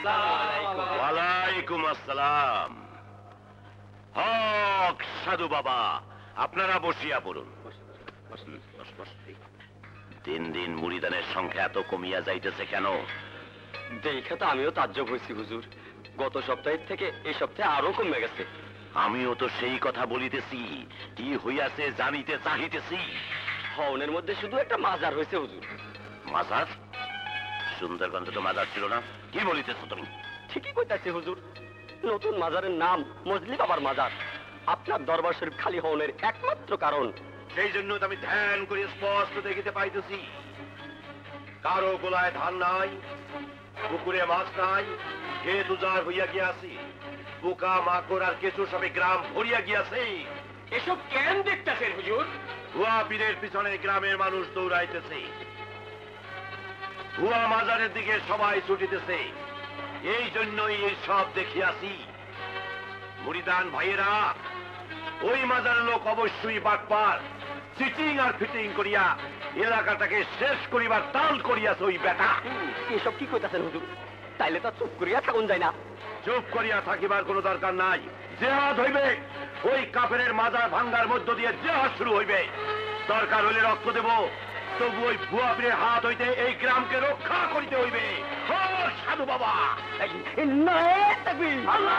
ওয়ালাইকুম আসসালাম। হক সাধু বাবা, আপনারা বসিয়া পড়ুন। দিন দিন মুরিদানের সংখ্যা এত কমিয়া যাইতেছে কেন? দেখে তো আমিও তাজ্জব হয়েছি হুজুর। গত সপ্তাহের থেকে এই সপ্তাহে আরো কমে গেছে। আমিও তো সেই কথা বলিতেছি, কি হইয়াছে জানিতে চাহিতেছি। হওনের মধ্যে শুধু একটা মাজার হয়েছে হুজুর। মাজার? সুন্দরগঞ্জে তো মাজার ছিল না, কি বলিতেছ তুমি? ঠিকই কইতাছি হুজুর, নতুন মাজারের নাম মজলি বাবার মাজার। আপনার দরবার শরীফ খালি হওনের একমাত্র কারণ। সেই জন্য তো আমি ধ্যান করে স্পষ্ট দেখিতে পাইতেছি, কারো গোলায় ধান নাই, পুকুরে মাছ নাই, ক্ষেত উজাড় হইয়া গিয়াছি, পোকা মাকড় আর কেঁচো সবে গ্রাম ভরিয়া গিয়াছে। এসব কেন দেখতেছেন হুজুর? ভুয়া পীরের পিছনে গ্রামের মানুষ দৌড়াইতেছে, ভুয়া মাজারের দিকে সবাই ছুটিতেছে। এই জন্যই এই সব দেখিয়াছি। মুরিদান ভাইয়েরা, ওই মাজারের লোক অবশ্যই বাটপার, চিটিং আর ফিটিং করিয়া এলাকাটাকে শেষ করিবার তাল করিয়াছে ওই বেটা। এসব কি কইতাছেন হুজুর? তাইলে তো চুপ করিয়া থাকুন যায় না। চুপ করিয়া থাকিবার কোনো দরকার নাই। জেহাদ হইবে, ওই কাফেরের মাজার ভাঙ্গার মধ্য দিয়ে জেহাদ শুরু হইবে। দরকার হইলে রক্ত দেব, তবু ওই ভুয়া পীরের হাত হইতে এই গ্রামকে রক্ষা করিতে হইবে। সাধু বাবা। আল্লাহ